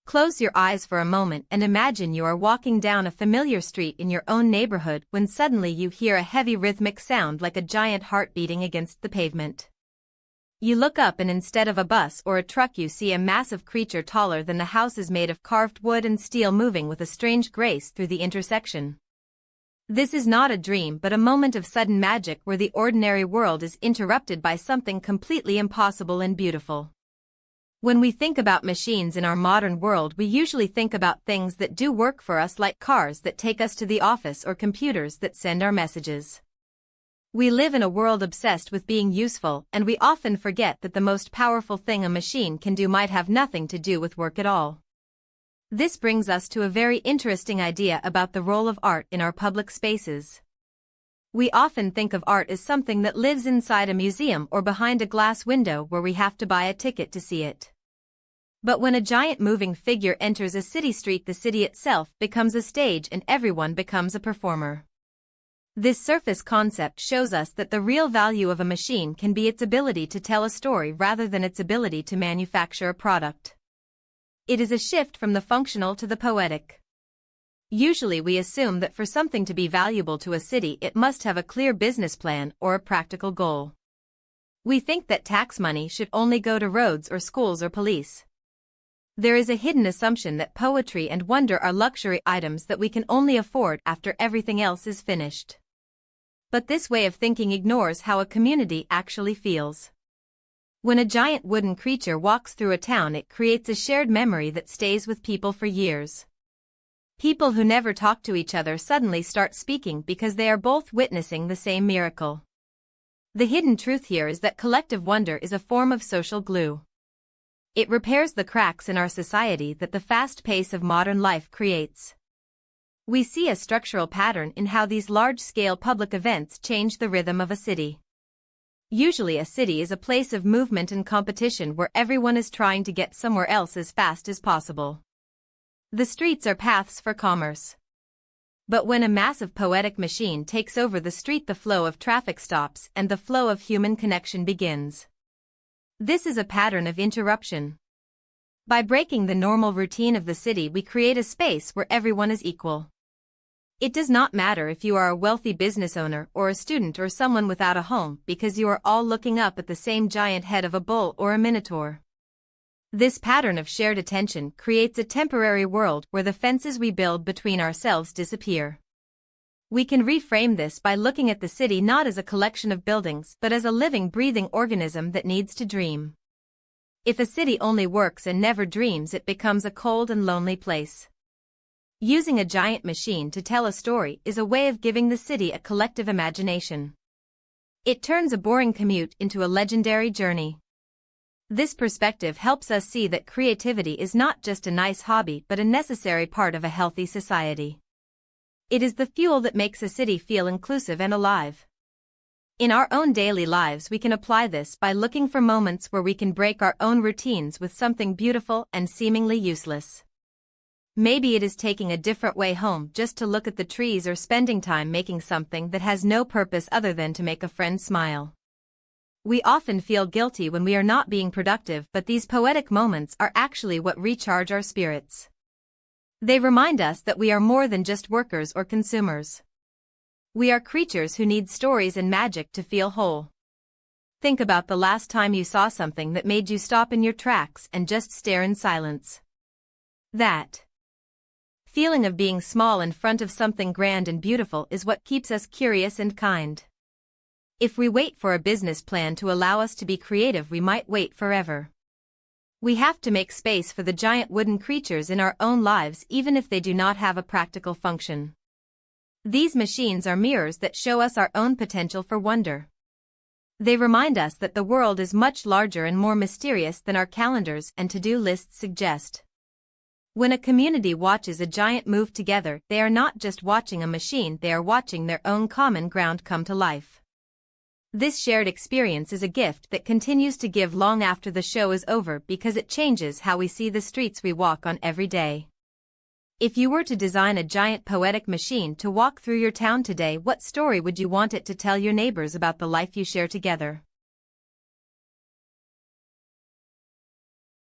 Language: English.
Close your eyes for a moment and imagine you are walking down a familiar street in your own neighborhood when suddenly you hear a heavy rhythmic sound like a giant heart beating against the pavement. You look up and instead of a bus or a truck you see a massive creature taller than the houses made of carved wood and steel moving with a strange grace through the intersection. This is not a dream but a moment of sudden magic where the ordinary world is interrupted by something completely impossible and beautiful. When we think about machines in our modern world, we usually think about things that do work for us, like cars that take us to the office or computers that send our messages. We live in a world obsessed with being useful, and we often forget that the most powerful thing a machine can do might have nothing to do with work at all. This brings us to a very interesting idea about the role of art in our public spaces. We often think of art as something that lives inside a museum or behind a glass window where we have to buy a ticket to see it. But when a giant moving figure enters a city street, the city itself becomes a stage and everyone becomes a performer. This surface concept shows us that the real value of a machine can be its ability to tell a story rather than its ability to manufacture a product. It is a shift from the functional to the poetic. Usually we assume that for something to be valuable to a city it must have a clear business plan or a practical goal. We think that tax money should only go to roads or schools or police. There is a hidden assumption that poetry and wonder are luxury items that we can only afford after everything else is finished. But this way of thinking ignores how a community actually feels. When a giant wooden creature walks through a town, it creates a shared memory that stays with people for years. People who never talk to each other suddenly start speaking because they are both witnessing the same miracle. The hidden truth here is that collective wonder is a form of social glue. It repairs the cracks in our society that the fast pace of modern life creates. We see a structural pattern in how these large-scale public events change the rhythm of a city. Usually a city is a place of movement and competition where everyone is trying to get somewhere else as fast as possible. The streets are paths for commerce. But when a massive poetic machine takes over the street, the flow of traffic stops and the flow of human connection begins. This is a pattern of interruption. By breaking the normal routine of the city, we create a space where everyone is equal. It does not matter if you are a wealthy business owner or a student or someone without a home, because you are all looking up at the same giant head of a bull or a minotaur. This pattern of shared attention creates a temporary world where the fences we build between ourselves disappear. We can reframe this by looking at the city not as a collection of buildings but as a living, breathing organism that needs to dream. If a city only works and never dreams, it becomes a cold and lonely place. Using a giant machine to tell a story is a way of giving the city a collective imagination. It turns a boring commute into a legendary journey. This perspective helps us see that creativity is not just a nice hobby but a necessary part of a healthy society. It is the fuel that makes a city feel inclusive and alive. In our own daily lives, we can apply this by looking for moments where we can break our own routines with something beautiful and seemingly useless. Maybe it is taking a different way home just to look at the trees, or spending time making something that has no purpose other than to make a friend smile. We often feel guilty when we are not being productive, but these poetic moments are actually what recharge our spirits. They remind us that we are more than just workers or consumers. We are creatures who need stories and magic to feel whole. Think about the last time you saw something that made you stop in your tracks and just stare in silence. That feeling of being small in front of something grand and beautiful is what keeps us curious and kind. If we wait for a business plan to allow us to be creative, we might wait forever. We have to make space for the giant wooden creatures in our own lives, even if they do not have a practical function. These machines are mirrors that show us our own potential for wonder. They remind us that the world is much larger and more mysterious than our calendars and to-do lists suggest. When a community watches a giant move together, they are not just watching a machine, they are watching their own common ground come to life. This shared experience is a gift that continues to give long after the show is over, because it changes how we see the streets we walk on every day. If you were to design a giant poetic machine to walk through your town today, what story would you want it to tell your neighbors about the life you share together?